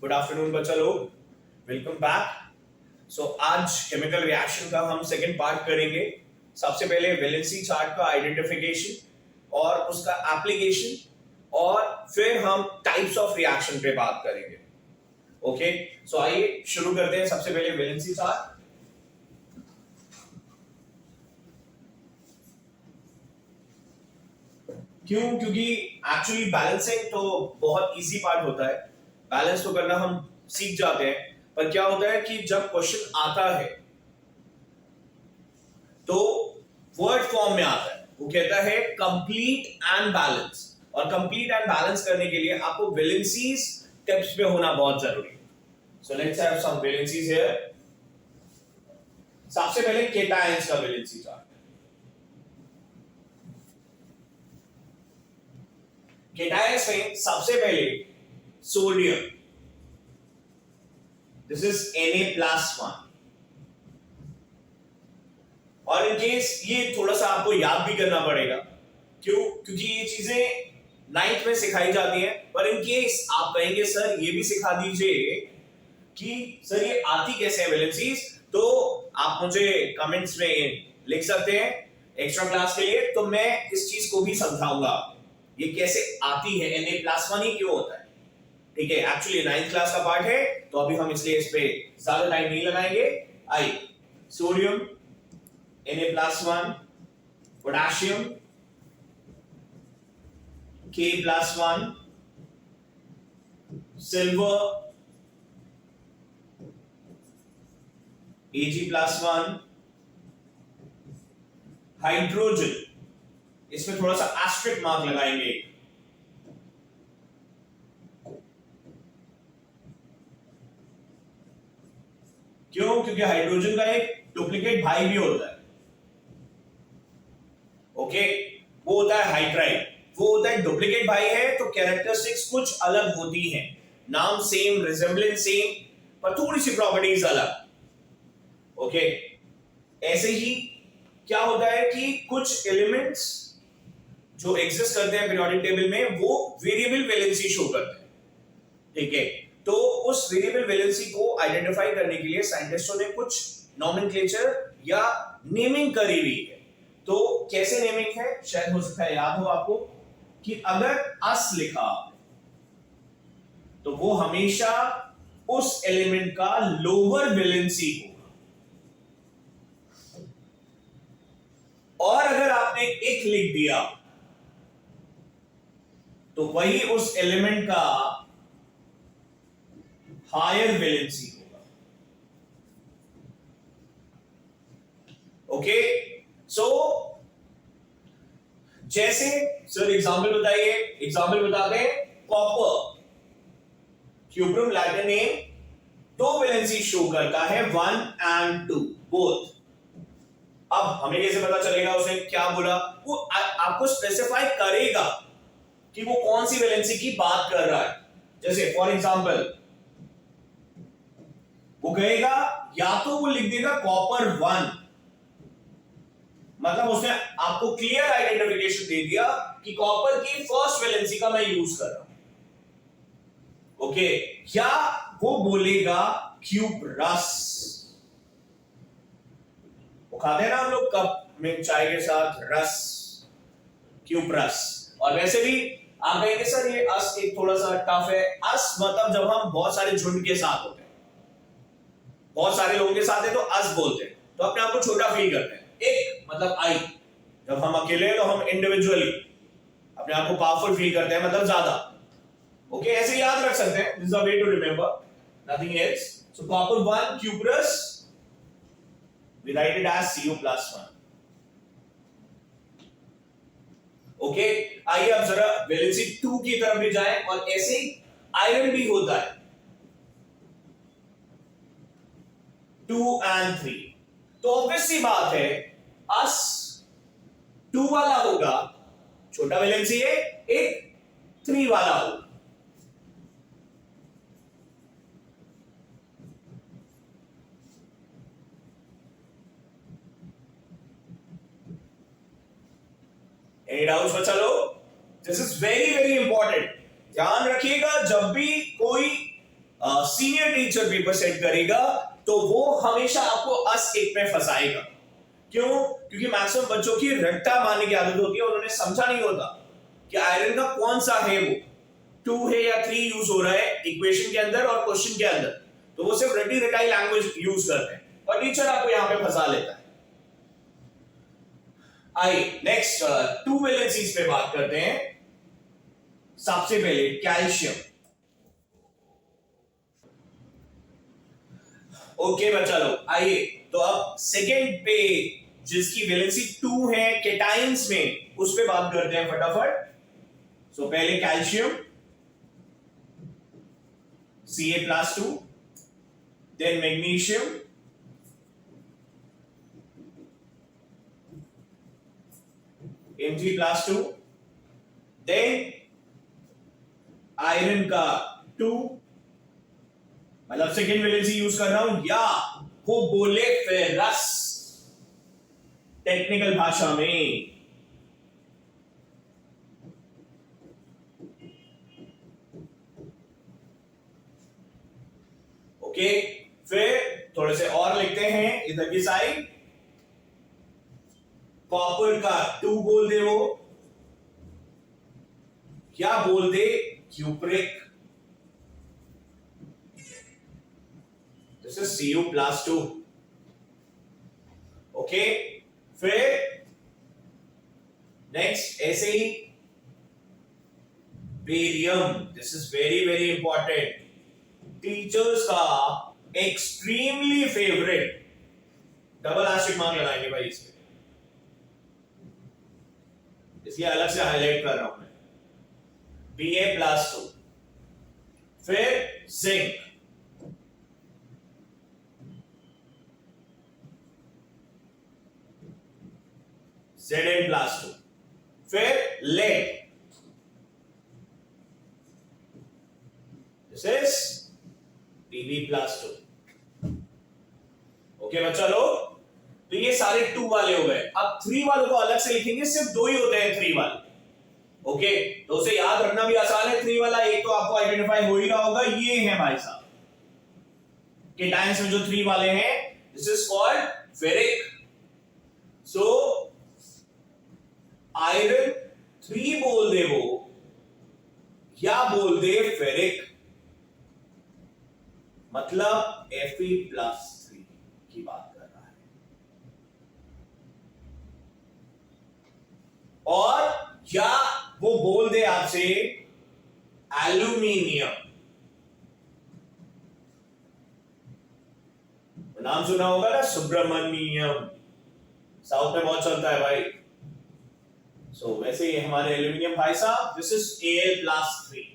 Good afternoon बच्चा लोग, welcome back. सो आज केमिकल रिएक्शन का हम सेकंड पार्ट करेंगे। सबसे पहले वैलेंसी चार्ट का आइडेंटिफिकेशन और उसका एप्लीकेशन और फिर हम टाइप्स ऑफ रिएक्शन पे बात करेंगे। ओके, सो आइए शुरू करते हैं। सबसे पहले वैलेंसी चार्ट। क्यों? क्योंकि एक्चुअली बैलेंसिंग तो बहुत इजी पार्ट होता है, बैलेंस तो करना हम सीख जाते हैं। पर क्या होता है कि जब क्वेश्चन आता है तो वर्ड फॉर्म में आता है, वो कहता है कंप्लीट एंड बैलेंस, और कंप्लीट एंड बैलेंस करने के लिए आपको वैलेंसीज टिप्स पे होना बहुत जरूरी है। So let's have some valencies here. सबसे पहले केटायंस का वैलेंसी चार्ट। केटायंस में सबसे पहले सोडियम, दिस इज Na+1। और इन केस ये थोड़ा सा आपको याद भी करना पड़ेगा। क्यों? क्योंकि ये चीजें 9th में सिखाई जाती हैं। पर इन केस आप कहेंगे सर ये भी सिखा दीजिए कि सर ये आती कैसे है वैलेंसीज, तो आप मुझे कमेंट्स में लिख सकते हैं एक्स्ट्रा क्लास के लिए, तो मैं इस चीज को भी समझाऊंगा ये कैसे आती है, Na+1 ही क्यों होता है। ठीक है, एक्चुअली 9th क्लास का पार्ट है, तो अभी हम इसलिए इस पे ज्यादा टाइम नहीं लगाएंगे। I sodium Na+1, potassium K+1, silver Ag+1, hydrogen, इसमें थोड़ा सा एस्टेरिक मार्क लगाएंगे। क्यों? क्योंकि हाइड्रोजन का एक डुप्लीकेट भाई भी होता है। ओके, वो होता है हाइड्राइड, वो होता है डुप्लीकेट भाई है, तो कैरेक्टरिस्टिक्स कुछ अलग होती हैं। नाम सेम, रिजेम्बलेंस सेम, पर थोड़ी सी प्रॉपर्टीज अलग। ओके, ऐसे ही क्या होता है कि कुछ एलिमेंट्स जो एग्जिस्ट करते हैं पीरियोडिक टेबल में वो वेरिएबल वैलेंसी शो करते हैं। ठीक है, तो उस वेरिएबल वैलेंसी को आइडेंटिफाई करने के लिए साइंटिस्टों ने कुछ नॉमेनक्लेचर या नेमिंग करी हुई है। तो कैसे नेमिंग है, शायद हो सकता है याद हो आपको कि अगर अस लिखा तो वो हमेशा उस एलिमेंट का लोअर वैलेंसी होगा, और अगर आपने एक लिख दिया तो वही उस एलिमेंट का हायर वैलेंसी होगा। ओके, सो जैसे सर एग्जांपल बताइए, एग्जांपल बताते हैं। कॉपर, क्यूब्रम लैटिन नेम, दो वैलेंसी शो करता है 1 and 2 बोथ। अब हमें कैसे पता चलेगा उसने क्या बोला? वो आपको स्पेसिफाई करेगा कि वो कौन सी वैलेंसी की बात कर रहा है। जैसे फॉर एग्जांपल वो कहेगा, या तो वो लिख देगा कॉपर 1, मतलब उसने आपको क्लियर आइडेंटिफिकेशन दे दिया कि कॉपर की फर्स्ट वैलेंसी का मैं यूज कर रहा हूं। ओके, या वो बोलेगा क्यूप्रस, वो खाते हैं ना हम लोग कप में चाय के साथ रस, क्यूप्रस। और वैसे भी आप कहेंगे सर ये अस एक थोड़ा सा टफ है। अस मतलब जब हम बहुत सारे झुंड के साथ होते हैं, बहुत सारे लोगों के साथ है, तो अस बोलते हैं, तो अपने आप को छोटा फील करते हैं। एक मतलब आई, जब हम अकेले हैं तो हम इंडिविजुअली अपने आप को पावरफुल फील करते हैं, मतलब ज्यादा। ओके, ऐसे याद रख सकते हैं, this is a way to remember, nothing else. So copper 1 cuprous, we write it as Cu+1। Okay, आइए अब जरा वैलेंसी 2 की तरफ भी जाएं, और ऐसे ही आयरन भी होता है 2 and 3। तो ऑब्वियस सी बात है अस 2 वाला होगा, छोटा वैलेंसी है, एक 3 वाला होगा। एनी डाउट्स बच्चा लोग? This is very very important, ध्यान रखिएगा। जब भी कोई सीनियर टीचर पेपर सेट करेगा तो वो हमेशा आपको अस एक में फंसाएगा। क्यों? क्योंकि मैक्सिमम बच्चों की रट्टा मारने की आदत होती है, उन्होंने समझा नहीं होता कि आयरन का कौन सा है, वो 2 है या 3 यूज हो रहा है इक्वेशन के अंदर और क्वेश्चन के अंदर, तो वो सिर्फ रट्टी रटाई लैंग्वेज यूज करते हैं और टीचर आपको यहां पे फंसा लेता है। आइए नेक्स्ट टू वैलेंसीज पे बात करते हैं। सबसे पहले कैल्शियम। ओके बच्चा लोग, आइए तो अब सेकेंड पे जिसकी वैलेंसी 2 है केटाइंस में, उस पे बात करते हैं फटाफट। सो पहले calcium Ca+2, then magnesium, Mg+2, then iron का 2, मतलब सेकेंड वैलेंसी यूज कर रहा हूं, या वो बोले फेरस टेक्निकल भाषा में। ओके, फिर थोड़े से और लिखते हैं इधर की साइड। कॉपर का 2 बोल दे वो, क्या बोल दे cupric, this is Cu+2। Okay, फिर नेक्स्ट ऐसे ही barium, this is very very important, teachers का extremely favourite, double asterisk mark लगाएंगे भाई इस पे, इसलिए अलग से हाईलाइट कर रहा हूं मैं, Ba+2। फिर जिंक, Zn+2। फिर lead, this is Pb+2। Okay बच्चा लोग, तो ये सारे 2 वाले हो गए। अब 3 वालों को अलग से लिखेंगे, सिर्फ 2 ही होते हैं 3 वाले। ओके, तो उसे याद रखना भी आसान है। 3 वाला एक तो आपको आइडेंटिफाई हो ही रहा होगा, ये है भाई साहब केटायंस में जो 3 वाले हैं, this is called ferric. So iron 3 बोल दे वो, या बोल दे फेरिक, मतलब Fe+3 की बात कर रहा है। और या वो बोल दे आपसे एल्यूमिनियम, नाम सुना होगा ना सुब्रमण्यम, साउथ में बहुत चलता है भाई। सो वैसे ही हमारे एल्यूमिनियम भाई साहब, दिस इज Al+3।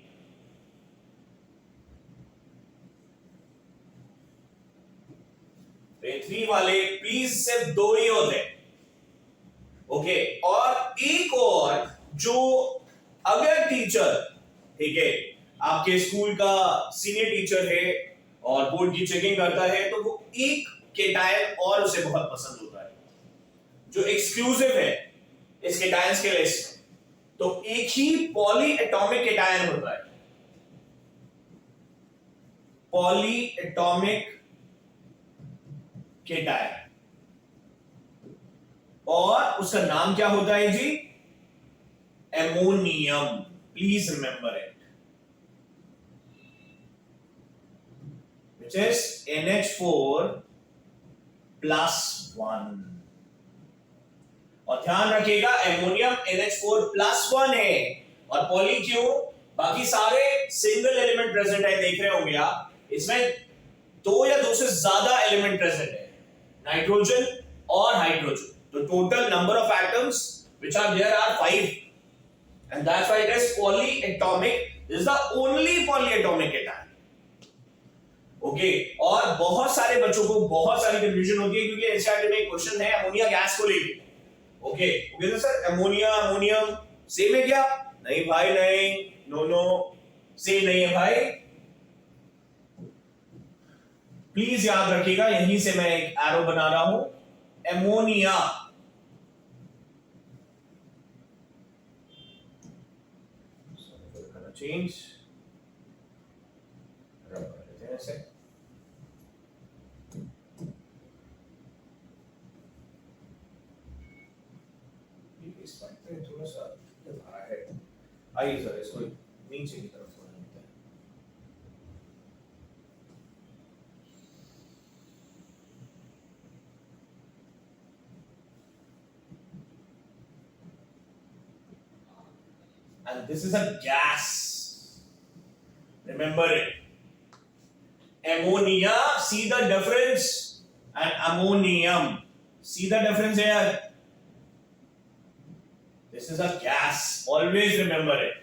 तो 3 वाले प्लीज सिर्फ 2 ही होते हैं। ओके, और एक और जो, अगर टीचर, ठीक है, आपके स्कूल का सीनियर टीचर है और बोर्ड की चेकिंग करता है, तो वो एक केटायन और उसे बहुत पसंद होता है जो एक्सक्लूसिव है इस केटायंस के लिस्ट में, तो एक ही पॉली एटॉमिक केटायन होता है, पॉली एटॉमिक केटायन, और उसका नाम क्या होता है जी? Ammonium. Please remember it, which is NH4+1। और ध्यान रखिएगा एमोनियम NH4+1 है, और पॉली क्यों? बाकी सारे सिंगल एलिमेंट प्रेजेंट है, देख रहे होंगे आप, इसमें 2 या 2 से ज्यादा एलिमेंट प्रेजेंट है, नाइट्रोजन और hydrogen. The total number of atoms which are there are 5, and that's why it is polyatomic. This is the only polyatomic cation. Okay, और बहुत सारे बच्चों को बहुत सारी कंफ्यूजन होती है, क्योंकि एनसीईआरटी में एक क्वेश्चन है अमोनिया गैस को लेके। ओके, तो सर अमोनिया अमोनियम सेम है क्या? नहीं भाई नहीं, नो सेम नहीं है भाई। प्लीज याद रखिएगा, यहीं से मैं एक एरो बना रहा हूं, एमोनिया change ऐसे इस पॉइंट पे थोड़ा सा आ है, आइए सर इसको नीचे की तरफ थोड़ा लेते हैं। And this is a gas. Remember it. Ammonia, see the difference, and ammonium. See the difference here. This is a gas. Always remember it.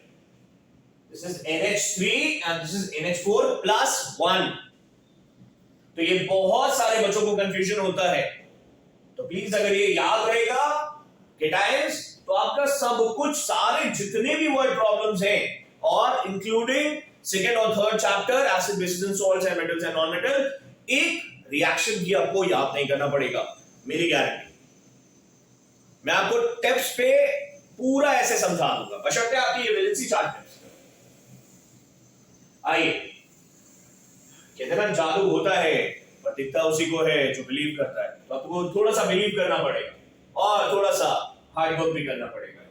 This is NH3 and this is NH4 plus 1. तो ये बहुत सारे बच्चों को confusion होता है, तो please अगर ये याद रहेगा केटायंस, तो आपका सब कुछ सारे जितने भी वर्ड प्रॉब्लम्स हैं और इंक्लूडिंग सेकेंड और third chapter acid bases and salts and metals and non metal, एक रिएक्शन की आपको याद नहीं करना पड़ेगा, मेरी गारंटी। मैं आपको टिप्स पे पूरा ऐसे समझा दूंगा, बशर्ते आपकी ये वैलेंसी चार्ट टिप्स। आइए, कहते ना जादू होता है पर दिखता उसी को है जो बिलीव करता है, तो आपको थोड़ा सा बिलीव करना पड़ेगा और थोड़ा सा हार्ड वर्क भी करना पड़ेगा।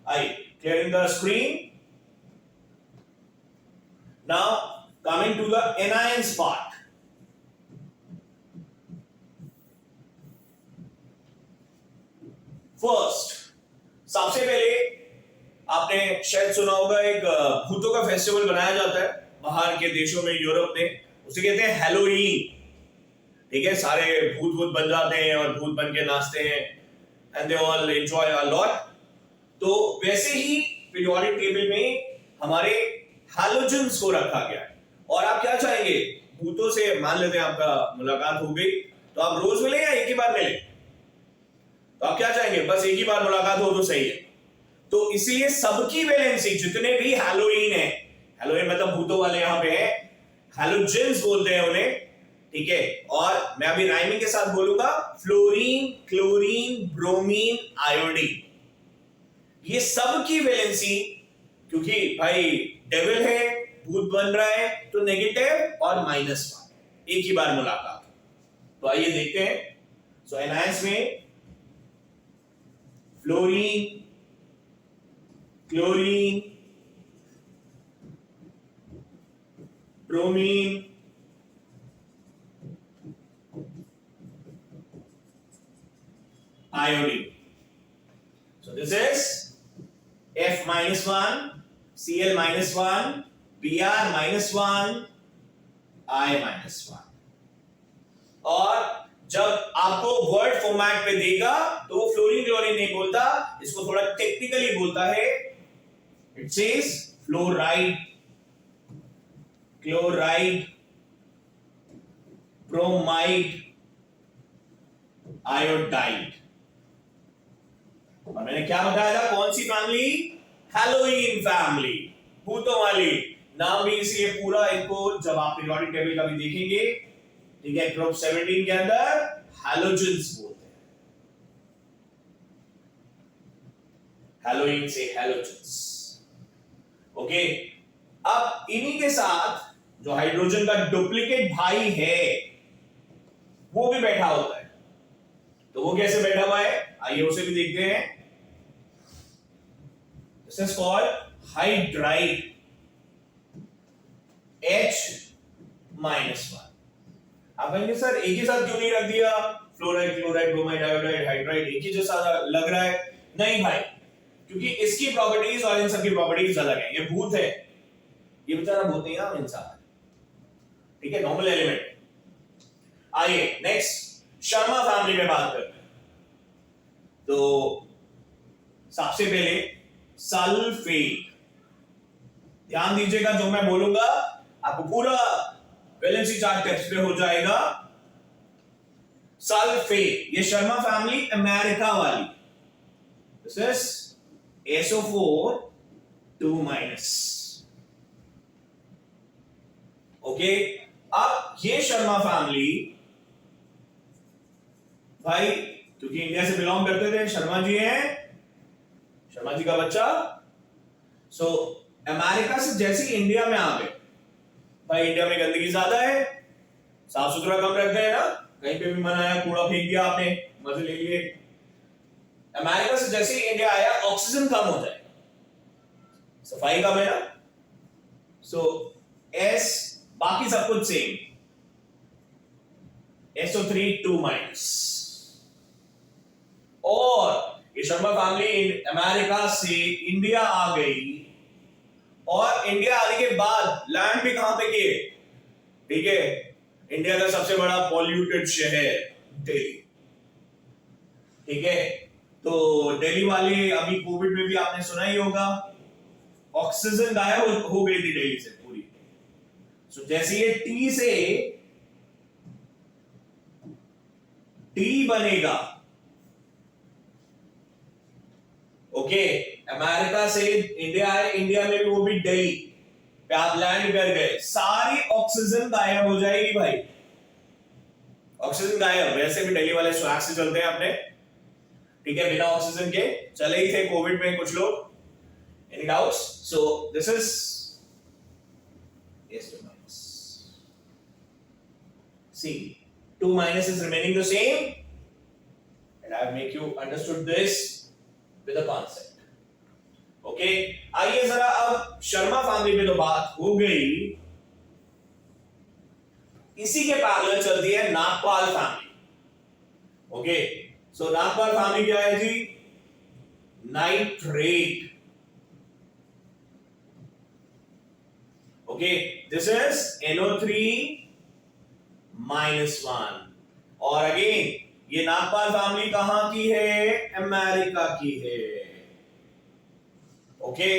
आइए, clearing the screen. Now coming to the anions part. First, सबसे पहले आपने शायद सुना होगा एक भूतों का फेस्टिवल बनाया जाता है बाहर के देशों में, यूरोप में, उसे कहते हैं हैलोवीन। ठीक है, सारे भूत भूत बन जाते हैं और भूत बन के नाचते हैं and they all enjoy a lot. तो वैसे ही पीरियोडिक टेबल में हमारे हैलोजेंस को रखा गया है। और आप क्या चाहेंगे, भूतों से मान लेते हैं आपका मुलाकात हो गई, तो आप रोज मिले या एक ही बार मिले? तो आप क्या चाहेंगे, बस एक ही बार मुलाकात हो तो सही है। तो इसलिए सबकी वैलेंसी, जितने भी हैलोईन है, हैलोईन मतलब भूतों वाले यहां पे हैं, हैलोजेंस बोलते हैं उन्हें, ठीक है। और मैं अभी राइमिंग के साथ बोलूंगा, फ्लोरीन, क्लोरीन, ब्रोमीन, आयोडीन, ये सब की वैलेंसी, क्योंकि भाई डेविल है, भूत बन रहा है, तो नेगेटिव और -1, एक ही बार मुलाकात। तो आइए देखते हैं। सो एनायंस में fluorine, chlorine, bromine, iodine. So this is F -1, Cl -1, Br -1, I -1। और जब आपको वर्ड फॉर्मेट पे देगा तो वो फ्लोरीन क्लोरीन नहीं बोलता, इसको थोड़ा टेक्निकली बोलता है। It says fluoride, chloride, bromide, iodide. और मैंने क्या बताया था, कौन सी फैमिली? हैलोईन फैमिली, भूतों वाली। नाम भी इसलिए पूरा, इनको जब आप पीरियोडिक टेबल का भी देखेंगे, ठीक है, ग्रुप 17 के अंदर हैलोजेंस बोलते हैं, हैलोईन से हैलोजेंस। ओके, अब इन्हीं के साथ जो हाइड्रोजन का डुप्लीकेट भाई है वो भी बैठा होता है। तो वो कैसे बैठा हुआ है, आइए उसे भी देखते हैं। This is called hydride, H-1। आप कहेंगे सर एक ही साथ क्यों नहीं रख दिया, fluoride, chloride, bromide, iodide, hydride एक ही जैसा लग रहा है? नहीं भाई, क्योंकि इसकी प्रॉपर्टीज और इन सब की प्रॉपर्टीज अलग है। ये भूत है, ये बेचारा भूत नहीं है, हम इंसान है, ठीक है, नॉर्मल एलिमेंट। आइए नेक्स्ट शर्मा फैमिली में बात करते हैं। तो सबसे पहले सल्फेट, ध्यान दीजिएगा, जो मैं बोलूंगा आपको पूरा वैलेंसी चार्ट टेक्स्ट पे हो जाएगा। सल्फेट, ये शर्मा फैमिली अमेरिका वाली, दिस इज SO4 2-। ओके, अब ये शर्मा फैमिली भाई, क्योंकि इंडिया से बिलोंग करते थे, शर्मा जी हैं, शर्मा जी का बच्चा, सो अमेरिका से जैसे ही इंडिया में आ गए भाई इंडिया में गंदगी ज्यादा है, साफ सुथरा कम रखते हैं ना, कहीं पे भी मना है कूड़ा फेंक दिया आपने, मजे ले लिए। अमेरिका से जैसे ही इंडिया आया ऑक्सीजन कम हो जाए, सफाई कम है ना, सो एस, बाकी सब कुछ सेम, SO3 2-। और ये शर्मा फैमिली अमेरिका से इंडिया आ गई, और इंडिया आने के बाद लैंड भी कहां पे किए, ठीक है, इंडिया का सबसे बड़ा पॉल्यूटेड शहर दिल्ली, ठीक है। तो दिल्ली वाले अभी कोविड में भी आपने सुना ही होगा, ऑक्सीजन गायब हो गई थी दिल्ली से पूरी। सो जैसे ये टी से टी बनेगा, ओके, अमेरिका से इंडिया आए, इंडिया में भी वो भी दिल्ली पे आप लैंड कर गए, सारी ऑक्सीजन गायब हो जाएगी भाई, ऑक्सीजन गायब। वैसे भी दिल्ली वाले स्वैग से चलते हैं अपने, ठीक है, बिना ऑक्सीजन के चले ही थे कोविड में कुछ लोग। Any doubts? So this is S2-, see 2- is remaining the same, and I make you understood this with a concept, okay। आइए जरा अब शर्मा फैमिली पे तो बात हो गई, इसी के पैरेलल चलती है Nagpal family, okay. So Nagpal family क्या है जी, nitrate, okay, this is NO3-1। और अगेन ये नागपाल फैमिली कहां की है, अमेरिका की है, ओके।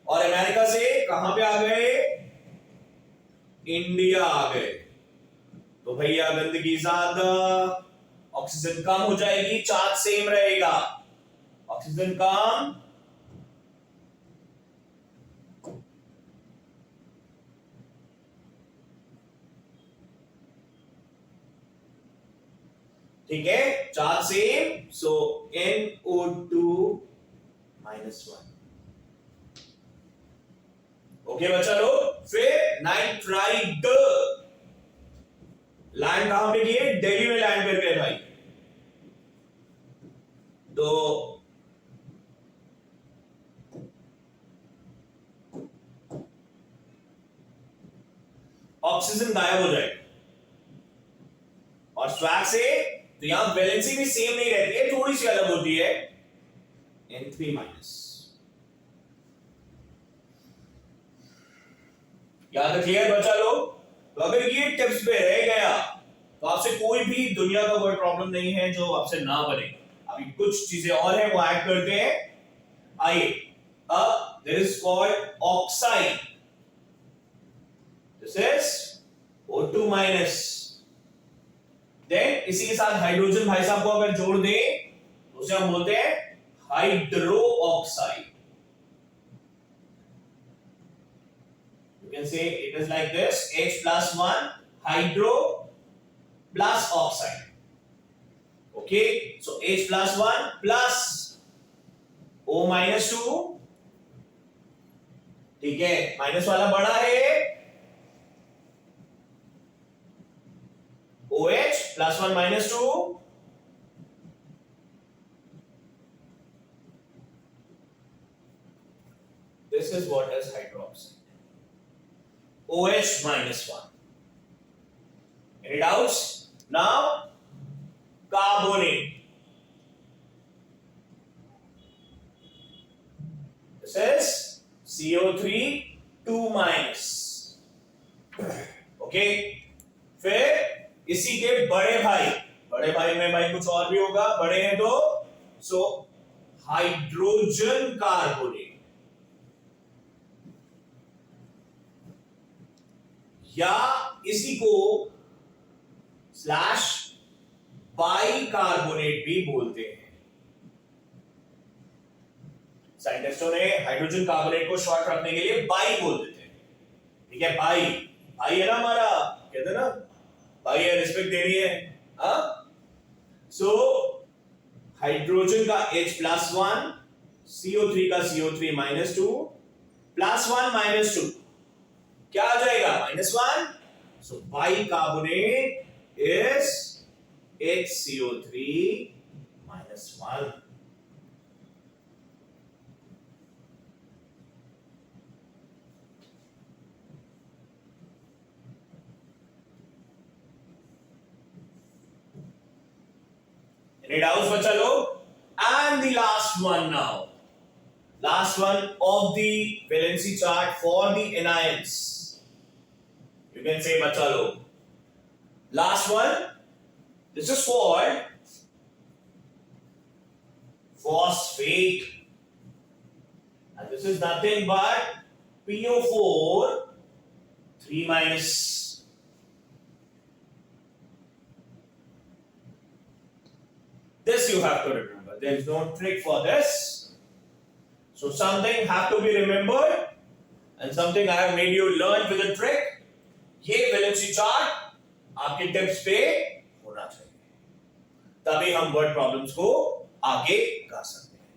और अमेरिका से कहां पे आ गए, इंडिया आ गए, तो भैया गंदगी ज्यादा, ऑक्सीजन कम हो जाएगी, चार्ज सेम रहेगा, ऑक्सीजन कम, ठीक है, चार्ज सेम, सो NO2-1, ओके बच्चा लोग। फिर नाइट्राइड, लैंड कहां पे किए, दिल्ली में लैंड कर गए भाई, तो ऑक्सीजन गायब हो जाएगा, और स्वैग से तो यहां वैलेंसी भी सेम नहीं रहती है, थोड़ी सी अलग होती है, N3-। याद क्लियर बच्चा लोग? तो अगर ये टिप्स पे रह गया तो आपसे कोई भी दुनिया का कोई प्रॉब्लम नहीं है जो आपसे ना बने। अभी कुछ चीजें और है वो ऐड करते हैं, आइए। अब there is called oxide, this is O2-। Then इसी के साथ हाइड्रोजन भाई साहब को अगर जोड़ दें तो उसे हम बोलते हैं hydro oxide. You can say it is like this, H+1 hydro plus oxide, okay, so H+1 plus O-2, ठीक है, माइनस वाला बड़ा है, OH+1-2, this is what is hydroxide, OH-1। Any doubts? Now carbonate, this is CO3-2-, okay। फिर इसी के बड़े भाई में भाई कुछ और भी होगा, बड़े हैं तो सो हाइड्रोजन कार्बोनेट, या इसी को स्लैश बाइकार्बोनेट भी बोलते हैं। साइंटिस्टों ने हाइड्रोजन कार्बोनेट को शॉर्ट रखने के लिए बाई बोल देते हैं, ठीक है, बाई है ना हमारा, कहते हैं ना भाई है, रिस्पेक्ट देनी है, हाँ। सो हाइड्रोजन का H+1, CO3 का CO3-2, +1-2 क्या आ जाएगा -1. सो bicarbonate is HCO3 -1. Any doubts, बच्चा लोग? And the last one now. Last one of the valency chart for the anions. You can say, बच्चा लोग. Last one. This is called phosphate. And this is nothing but PO4 3 minus. This you have to remember. There is no trick for this. So something have to be remembered and something I have made you learn with a trick. ये valency chart आपके tips पे होना चाहिए, तभी हम word problems को आगे कर सकते हैं.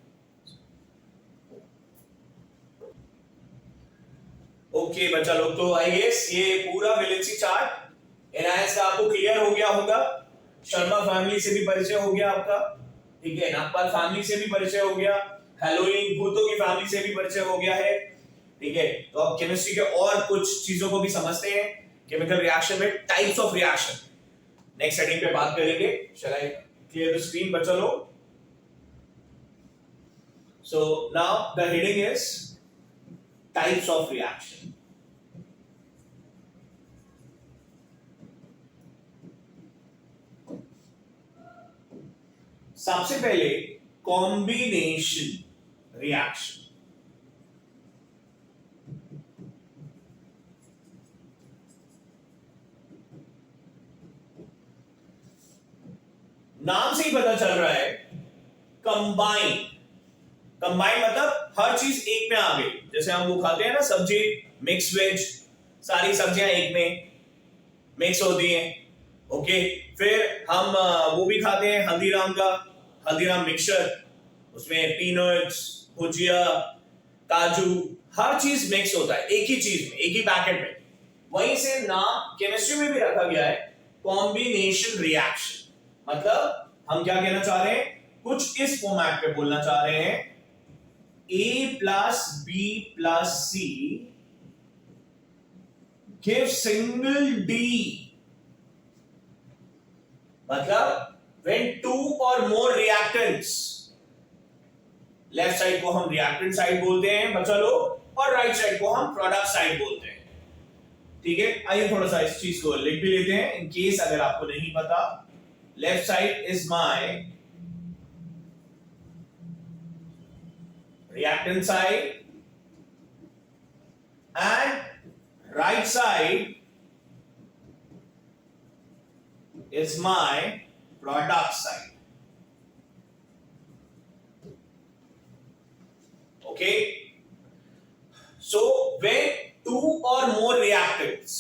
ओके बच्चा लोग, तो आई गेस ये पूरा वैलेंसी चार्ट एनआईएस का आपको क्लियर हो गया होगा. शर्मा फैमिली से भी परिचय हो गया आपका, ठीक है. नागपाल फैमिली से भी परिचय हो गया. हेलोइन भूतों की फैमिली से भी परिचय हो गया है, ठीक है. तो अब केमिस्ट्री के और कुछ चीजों को भी समझते हैं. केमिकल रिएक्शन में types of reaction next setting पे बात करेंगे. शैल आई क्लियर द स्क्रीन बच्चा लोग? So now the heading is types of reaction. सबसे पहले कॉम्बिनेशन रिएक्शन. नाम से ही पता चल रहा है कंबाइन. कंबाइन मतलब हर चीज एक में आ गई. जैसे हम वो खाते हैं ना सब्जी, मिक्स वेज, सारी सब्जियां एक में मिक्स होती हैं. ओके, फिर हम वो भी खाते हैं हल्दीराम का, हल्दीराम मिक्सचर. उसमें पीनट्स, भुजिया, काजू, हर चीज मिक्स होता है एक ही चीज में, एक ही पैकेट में. वहीं से नाम केमिस्ट्री में भी रखा गया है कॉम्बिनेशन रिएक्शन. मतलब हम क्या कहना चाह रहे हैं, कुछ इस फॉर्मेट पे बोलना चाह रहे हैं. A plus B plus C give single D. मतलब when two or more reactants, left side को हम रिएक्टेंट साइड बोलते हैं बच्चा लोग, और राइट साइड को हम प्रोडक्ट साइड बोलते हैं, ठीक है. आइए थोड़ा सा इस चीज को लिख भी लेते हैं इन केस अगर आपको नहीं पता. Left side is my reactant side and right side is my product side. Okay, so when two or more reactants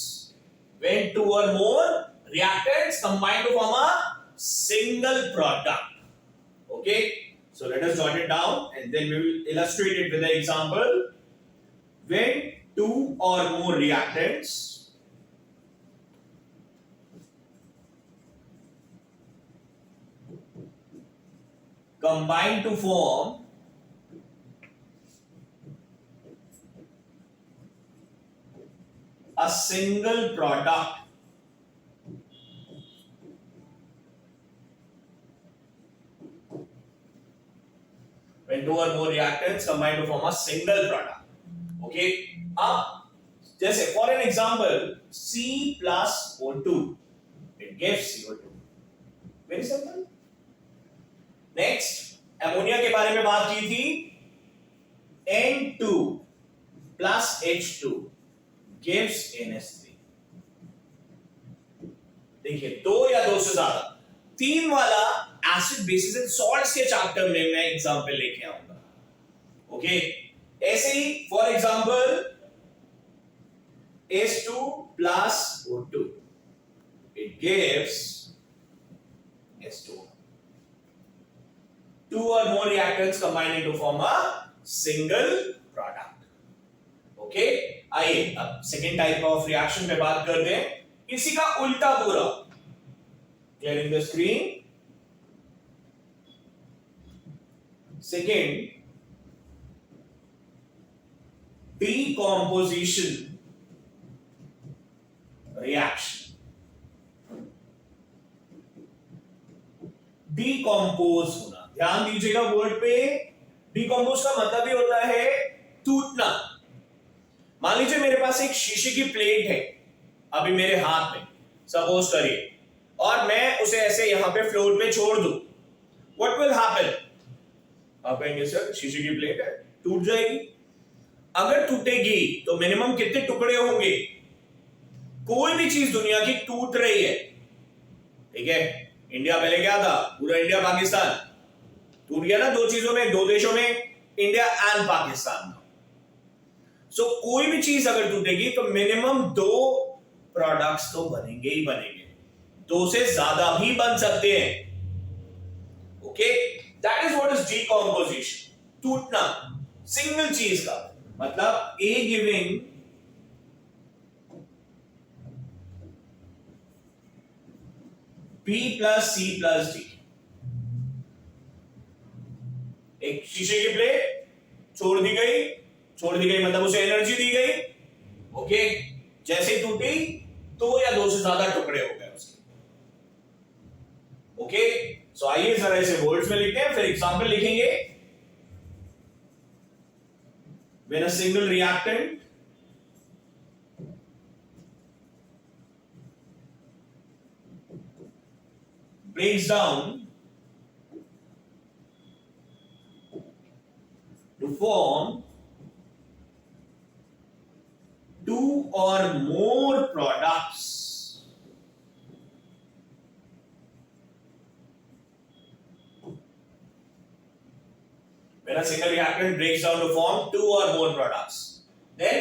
combine to form a single product. Okay, so let us jot it down and then we will illustrate it with an example. When two or more reactants combine to form a single product, when two or more reactants combine to form a single product. Okay, अब जैसे for an example C plus O2 it gives CO2. Very simple. Next ammonia के बारे में बात की थी. N2 plus H2 gives NH3. देखिए, दो या दो से ज्यादा, तीन वाला एसिड बेसिस एंड सॉल्ट्स के चैप्टर में मैं एग्जांपल लेके आऊंगा. ओके, ऐसे ही for example H2 plus O2 it gives H2. Two or more reactants combining to form a single product. Okay, आइए अब सेकेंड टाइप ऑफ रिएक्शन पे बात करते हैं, इसी का उल्टा पूरा। Clearing the screen. Second, decomposition reaction. Decompose होना, ध्यान दीजिएगा वर्ड पे। डिकम्पोज का मतलब ही होता है टूटना। मान लीजिए मेरे पास एक शीशे की प्लेट है अभी मेरे हाथ में, सपोज करिए, और मैं उसे ऐसे यहां पे फ्लोर पे छोड़ दूं, व्हाट विल हैपन? आप कहेंगे सर शीशे की प्लेट है, टूट जाएगी। अगर टूटेगी तो मिनिमम कितने टुकड़े होंगे? कोई भी चीज दुनिया की टूट रही है, ठीक है, इंडिया पहले क्या था, पूरा इंडिया पाकिस्तान टूट गया ना, दो चीजों में, दो देशों में, इंडिया एंड पाकिस्तान। सो कोई भी चीज अगर टूटेगी तो मिनिमम दो प्रोडक्ट्स तो बनेंगे ही बनेंगे, दो से ज्यादा भी बन सकते हैं। Okay, that is what is decomposition, टूटना सिंगल चीज का। मतलब A giving B plus C plus D, एक शीशे की प्लेट छोड़ दी गई मतलब उसे एनर्जी दी गई। ओके, जैसे ही टूटी दो या दो से ज्यादा टुकड़े हो गए उसके। ओके, सो आइए जरा इसे वर्ड्स में लिखते हैं, फिर एग्जांपल लिखेंगे। When a single reactant breaks down to form two or more products, when a single reactant breaks down to form two or more products, then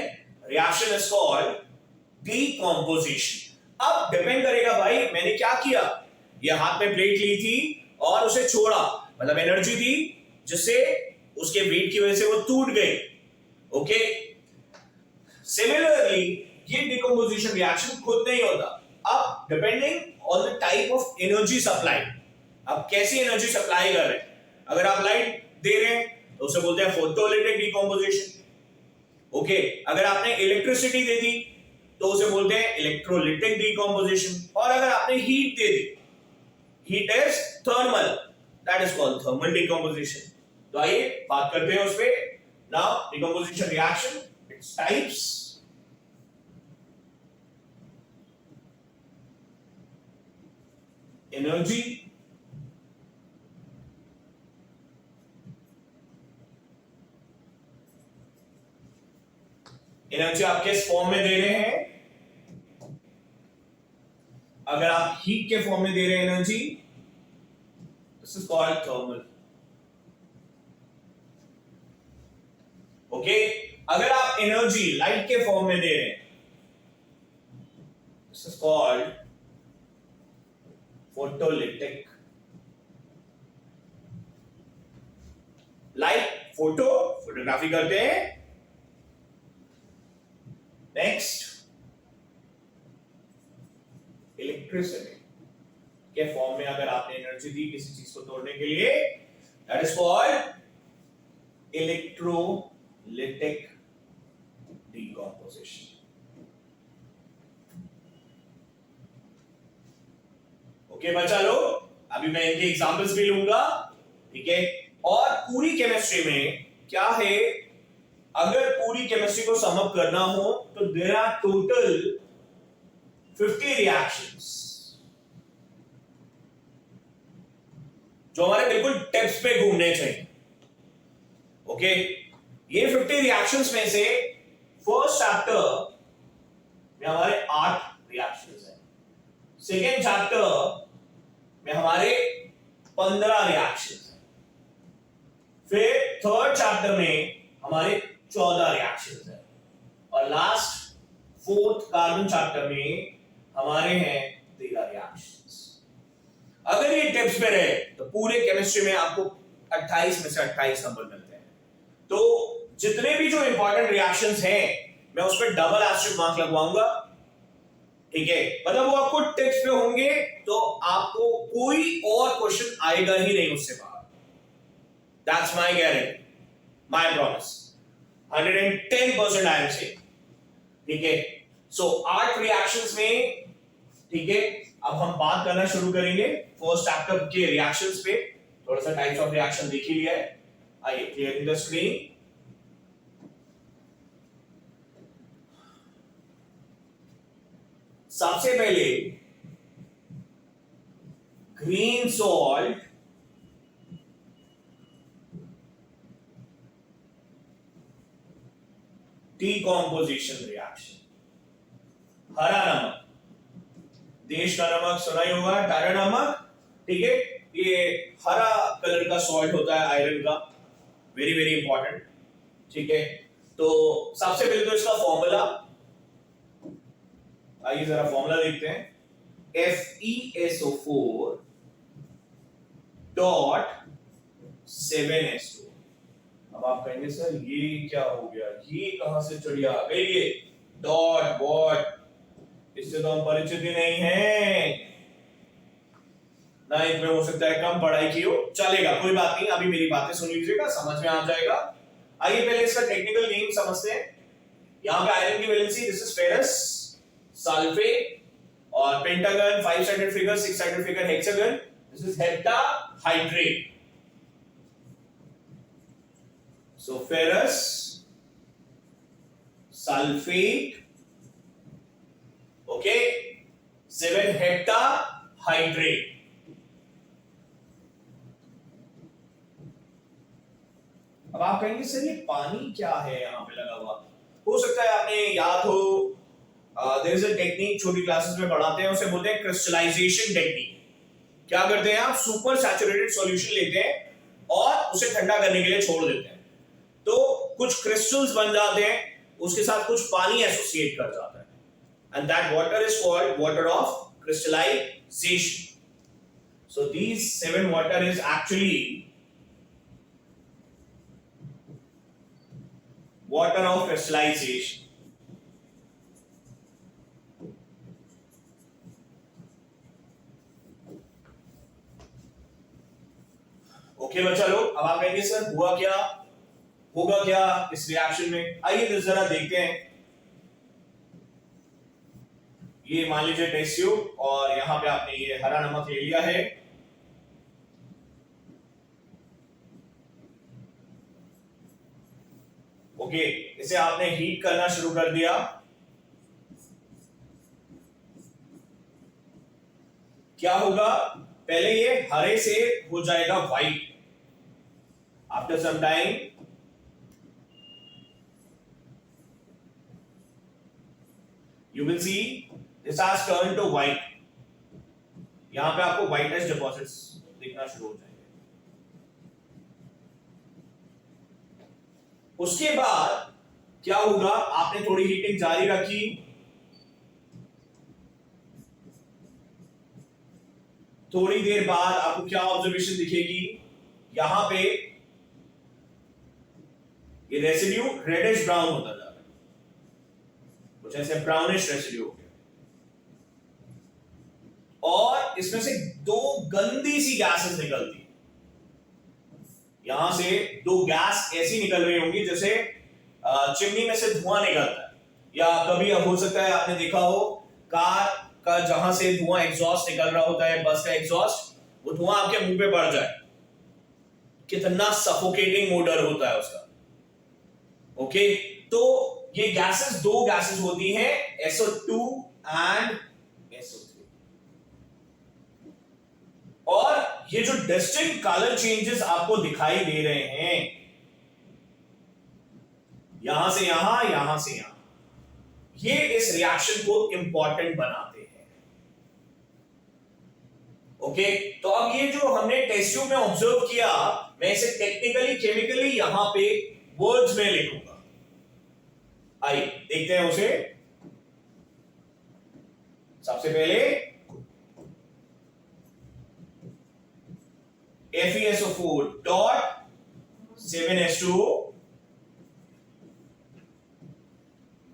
reaction is called decomposition. अब depend करेगा भाई मैंने क्या किया, ये हाथ में प्लेट ली थी और उसे छोड़ा, मतलब एनर्जी दी जिससे उसके वेट की वजह से वो टूट गई। ओके, सिमिलरली ये डिकम्पोजिशन रिएक्शन खुद नहीं होता, अब depending on the type of energy supply, अब कैसी एनर्जी सप्लाई कर रहे हैं। अगर आप लाइट दे रहे हैं तो उसे बोलते हैं फोटोलिटिक डिकम्पोजिशन। ओके, अगर आपने इलेक्ट्रिसिटी दे दी तो उसे बोलते हैं इलेक्ट्रोलिटिक डिकम्पोजिशन, और अगर आपने heat they the, heat is thermal, that is called thermal decomposition. तो आइए बात करते हैं उस पे। Now decomposition reaction, its types. Energy, energy आप किस फॉर्म में दे रहे हैं? अगर आप हीट के फॉर्म में दे रहे हैं energy, this is called thermal. Okay, अगर आप एनर्जी लाइट के फॉर्म में दे रहे हैं, this is called photolytic. Light, photography करते हैं। नेक्स्ट, इलेक्ट्रिसिटी के फॉर्म में अगर आपने एनर्जी दी किसी चीज को तोड़ने के लिए, that is called electrolytic decomposition. Okay बच्चा लोग, अभी मैं इनके एग्जांपल्स भी लूंगा, ठीक है। और पूरी केमिस्ट्री में क्या है, अगर पूरी केमिस्ट्री को सम अप करना हो तो देयर आर टोटल 50 रिएक्शंस जो हमारे बिल्कुल टिप्स पे घूमने चाहिए। ओके, ये 50 रिएक्शंस में से फर्स्ट चैप्टर में हमारे 8 रिएक्शंस हैं, सेकेंड चैप्टर में हमारे 15 रिएक्शंस हैं, फिर थर्ड चैप्टर में हमारे 14 रिएक्शंस हैं, और लास्ट फोर्थ कार्बन चैप्टर में हमारे हैं 13 रिएक्शंस। अगर ये टिप्स पे रहे तो पूरे केमिस्ट्री में आपको 28 में से 28 नंबर मिलते हैं। तो जितने भी जो इंपॉर्टेंट रिएक्शंस हैं मैं उस पर डबल एस्टेरिस्क मार्क लगवाऊंगा, ठीक है, मतलब वो आपको टेक्स्ट पे होंगे तो आपको कोई और क्वेश्चन आएगा ही नहीं उससे बाहर। That's my guarantee, my promise, 110% I am saying, ठीक है। सो 8 रिएक्शंस में, ठीक है, अब हम बात करना शुरू करेंगे फर्स्ट चैप्टर के रिएक्शंस पे। थोड़ा सा टाइप्स ऑफ रिएक्शन देख ही लिया है, आइए क्लियर द स्क्रीन। सबसे पहले ग्रीन सॉल्ट डीकॉम्पोजिशन रिएक्शन, हरा नमक, देश का नमक सुना ही होगा, टाटा नमक, ठीक है, ये हरा कलर का सॉल्ट होता है आयरन का, वेरी वेरी इंपॉर्टेंट, ठीक है। तो सबसे पहले तो इसका फॉर्मूला, आइए जरा फॉर्मूला देखते हैं, FeSO4 डॉट 7S2। अब आप कहेंगे सर ये क्या हो गया, ये कहां से चिड़िया आ गई, ये डॉट वॉट, इससे तो हम परिचित ही नहीं हैं, ना इसमें हो सकता है कम पढ़ाई की हो, चलेगा कोई बात नहीं, अभी मेरी बातें सुन लीजिएगा, समझ में आ जाएगा। आइए पहले इसका टेक्निकल नेम समझते हैं। यहां पे आयरन की valency, this is ferrous sulphate, और pentagon 5 sided figure, 6 sided figure hexagon, this is heptahydrate. So ferrous sulphate, okay, 7 heptahydrate. अब आप कहेंगे सर ये पानी क्या है यहां पे लगा हुआ, हो सकता है आपने याद हो, देयर इज अ टेक्निक, छोटी क्लासेस में पढ़ाते हैं, उसे बोलते हैं क्रिस्टलाइजेशन टेक्निक। क्या करते हैं आप, सुपर सैचुरेटेड सॉल्यूशन लेते हैं और उसे ठंडा करने के लिए छोड़ देते हैं, तो कुछ क्रिस्टल्स बन जाते हैं, उसके साथ कुछ पानी एसोसिएट कर जाता है, and that water is called water of crystallization. So these 7 water is actually water of crystallization. Okay बच्चा लोग, अब आप कहेंगे सर हुआ क्या, होगा क्या इस रिएक्शन में, आइए जरा देखते हैं। ये मान लीजिए टेस्ट ट्यूब, और यहां पे आपने ये हरा नमक ले लिया है, ओके, इसे आपने हीट करना शुरू कर दिया, क्या होगा, पहले ये हरे से हो जाएगा white, after some time you will see this has turned to white, यहां पे आपको whitish deposits दिखना शुरू हो जाएंगे। उसके बाद क्या होगा, आपने थोड़ी हीटिंग जारी रखी, थोड़ी देर बाद आपको क्या ऑब्जर्वेशन दिखेगी, यहां पे ये रेसिड्यू रेडिश ब्राउन होता जा रहा है, कुछ ऐसे ब्राउनिश रेसिड्यू हो गया, और इसमें से 2 गंदी सी गैसेस निकलती है, यहां से 2 गैस ऐसी निकल रही होंगी जैसे चिमनी में से धुआं निकलता है, या कभी हो सकता है आपने देखा हो कार का जहां से धुआं एग्जॉस्ट निकल रहा होता है, बस का एग्जॉस्ट, वो धुआं आपके मुंह पे पड़ जाए, कितना सफोकेटिंग ओडर होता है उसका, ओके। तो ये गैसेस 2 गैसेस होती हैं, SO2 एंड SO3, और ये जो डिस्टिंक्ट कलर चेंजेस आपको दिखाई दे रहे हैं, यहां से यहां से यहां, ये इस रिएक्शन को इंपॉर्टेंट बनाते हैं, ओके। तो अब ये जो हमने टेस्ट ट्यूब में ऑब्जर्व किया, मैं इसे टेक्निकली केमिकली यहां पे वर्ड्स में लिखूंगा, आइए देखते हैं उसे। सबसे पहले FeSO4 dot 7S2,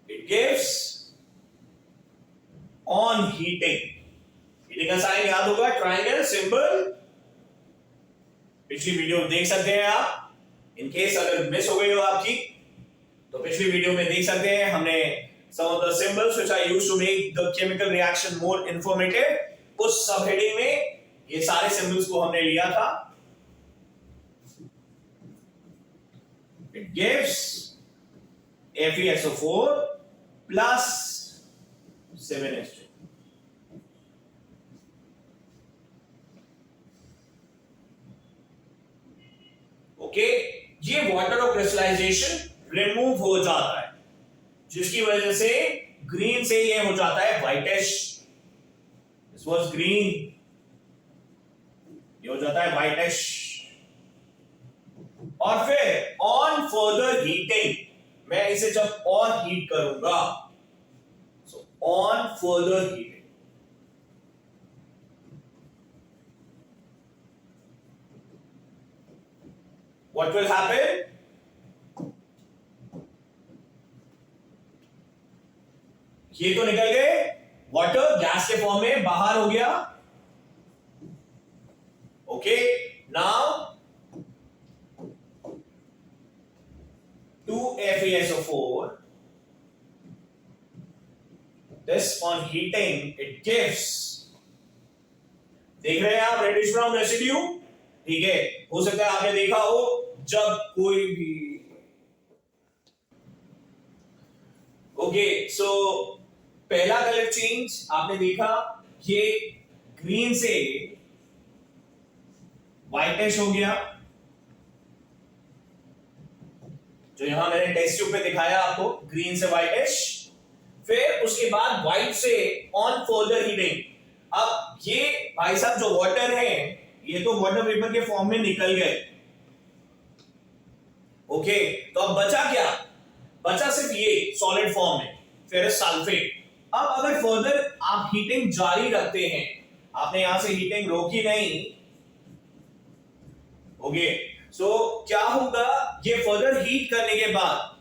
it gives on heating. Heating का साइन याद होगा, ट्रायंगल सिंबल, पिछली वीडियो देख सकते हैं आप। इन केस अगर मिस हो गई हो आपकी तो पिछली वीडियो में देख सकते हैं, हमने some of the symbols which I used to make the chemical reaction more informative, उस सब हेडिंग में ये सारे सिंबल्स को हमने लिया था। It gives FeSO4 plus 7H2. Okay, ये वाटर ऑफ क्रिस्टलाइजेशन रिमूव हो जाता है, जिसकी वजह से ग्रीन से ये हो जाता है व्हाइटिश। दिस वाज ग्रीन, ये हो जाता है व्हाइटिश। और फिर ऑन फर्दर हीटिंग, मैं इसे जब और हीट करूंगा, so on further heating, what will happen? ये तो निकल गए, वाटर गैस के फॉर्म में बाहर हो गया। Okay, now 2FeSO4, this on heating it gives, देख रहे हैं आप रेडिश ब्राउन रेसिड्यू, ठीक है। हो सकता है आपने देखा हो जब कोई भी, ओके, सो पहला कलर चेंज आपने देखा, ये ग्रीन से व्हाइटिश हो गया, जो यहां मैंने टेस्ट ट्यूब पे दिखाया आपको, ग्रीन से व्हाइटिश। फिर उसके बाद व्हाइट से ऑन फर्दर हीटिंग, अब ये भाई साहब जो वाटर है, ये तो वाटर वेपर के फॉर्म में निकल गए। ओके, तो अब बचा क्या? बचा सिर्फ ये सॉलिड फॉर्म में फेरस सल्फेट। अब अगर फर्दर आप हीटिंग जारी रखते हैं, आपने यहां से हीटिंग रोकी नहीं, ओके, सो क्या होगा, ये फर्दर हीट करने के बाद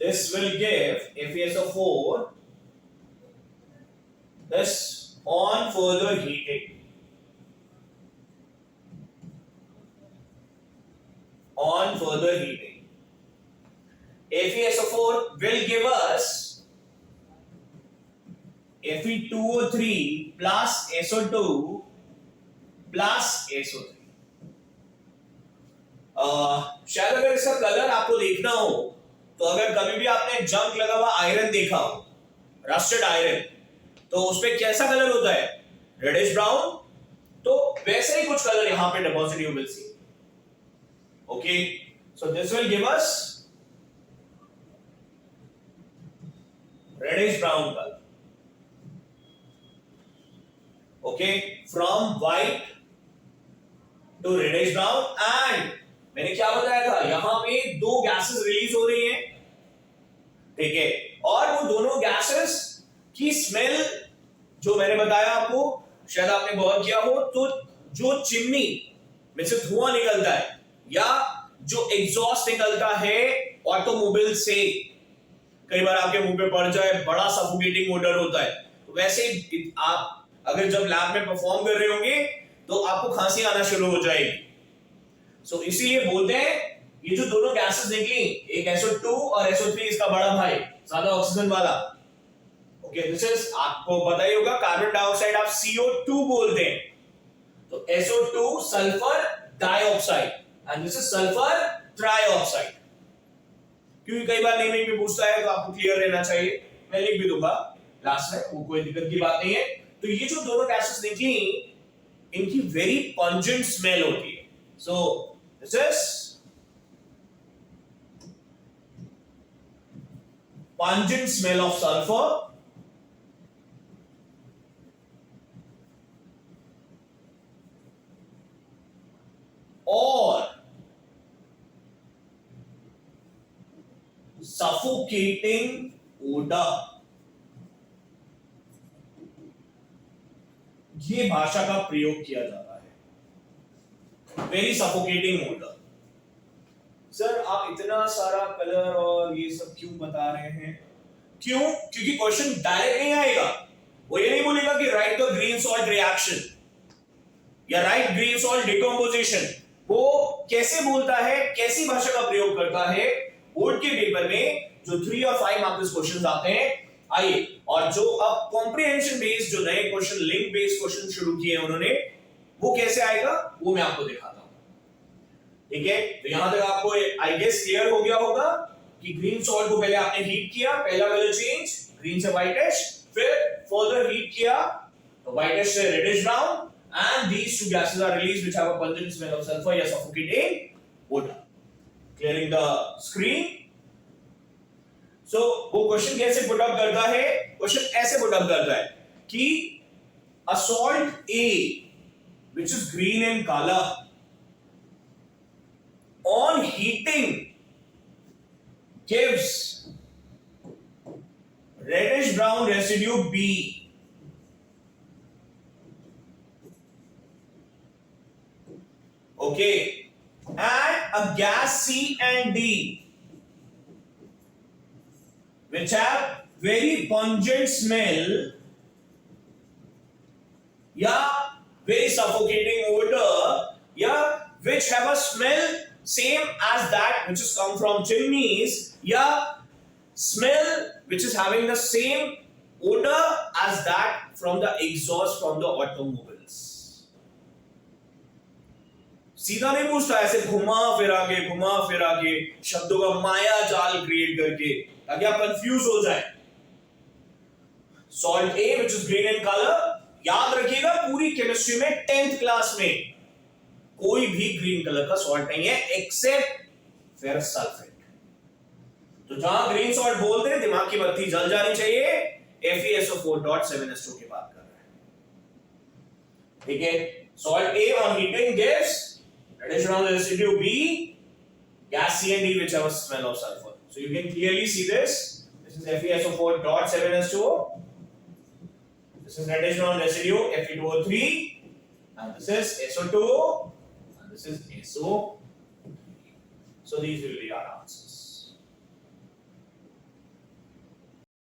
this will give FeSO4 this on further heating, on further heating FeSO4 will give us Fe2O3 plus SO2 plus SO3। शायद अगर इसका कलर आपको देखना हो तो अगर कभी भी आपने जंग लगा हुआ आयरन देखा हो, रस्टेड आयरन, तो उसपे कैसा कलर होता है? Reddish brown. तो वैसे ही कुछ कलर यहां पे deposit you will see. Okay, so this will give us reddish brown colour. Okay, from white to reddish brown. And मैंने क्या बताया था, यहां पे दो गैसेस रिलीज हो रही हैं, ठीक है, और वो दोनों गैसेस की स्मेल जो मैंने बताया आपको, शायद आपने गौर किया हो, तो जो चिमनी में से धुआं निकलता है या जो एग्जॉस्ट निकलता है ऑटोमोबाइल से, कई बार आपके मुंह पे पड़ जाए, बड़ा सफोकेटिंग ओडर होता है। तो वैसे आप अगर जब लैब में परफॉर्म कर रहे होंगे तो आपको खांसी आना शुरू हो जाएगी। सो इसीलिए बोलते हैं ये जो दोनों गैसेस निकली, एक SO2 और SO3 इसका बड़ा भाई, ज्यादा ऑक्सीजन वाला। ओके, दिस इज, आपको पता ही होगा, कार्बन डाइऑक्साइड आप CO2 बोलते हैं, तो SO2 sulphur dioxide and this is sulphur trioxide. क्योंकि कई बार नेमिंग में पूछता है तो आपको क्लियर रहना चाहिए, मैं लिख भी दूंगा लास्ट में, वो कोई दिक्कत की बात नहीं है। तो ये जो दोनों गैसेस निकली, इनकी वेरी पंजेंट स्मेल होती है। So this is pungent smell of sulfur, or suffocating odor। ये भाषा का प्रयोग किया जाता है, वेरी सफोकेटिंग ओडर। सर आप इतना सारा कलर और ये सब क्यों बता रहे हैं? क्यों? क्योंकि क्वेश्चन डायरेक्ट नहीं आएगा। वो ये नहीं बोलेगा कि right the green salt reaction या राइट ग्रीन सॉल्ट डिकम्पोजिशन। वो कैसे बोलता है, कैसी भाषा का प्रयोग करता है? बोर्ड के पेपर में जो 3 और 5 मार्क्स क्वेश्चंस आते हैं, आइए, और जो अब कॉम्प्रिहेंशन बेस्ड जो नए क्वेश्चन, लिंक बेस्ड क्वेश्चन शुरू किए उन्होंने, वो कैसे आएगा वो मैं आपको दिखाता हूं। ठीक है, तो यहां तक आपको आई गेस क्लियर हो गया होगा कि ग्रीन सॉल्ट को पहले आपने हीट किया, पहला कलर चेंज ग्रीन से व्हाइटिश, फिर फर्दर हीट किया तो व्हाइटिश से reddish brown, and these two gases are released which have a pungent smell of sulfur या suffocating odor, clearing the screen. So वो क्वेश्चन कैसे पुट अप करता है? क्वेश्चन ऐसे पुट अप करता है कि a salt A which is green in color on heating gives reddish brown residue B. Okay, and a gas C and D which have very pungent smell या very suffocating odor या which have a smell same as that which is come from chimneys या smell which is having the same odor as that from the exhaust from the automobiles. सीधा नहीं पूछता, ऐसे घुमा फिरा के शब्दों का माया जाल क्रिएट करके ताकि आप कंफ्यूज हो जाए। Salt A which is green in colour, याद रखिएगा पूरी केमिस्ट्री में 10th क्लास में कोई भी ग्रीन कलर का सॉल्ट नहीं है एक्सेप्ट फेरस सल्फेट। तो जहां ग्रीन सॉल्ट बोलते हैं दिमाग की बत्ती जल जानी चाहिए, FeSO4.7H2 की बात कर रहे हैं। ठीक है, salt A on heating gives reddish brown residue B, gas C and D which have a smell of sulfur. So you can clearly see this. This is FeSO4.7H2O. This is reddish brown residue Fe2O3, and this is SO2O, and this is SO. So these will be our answers.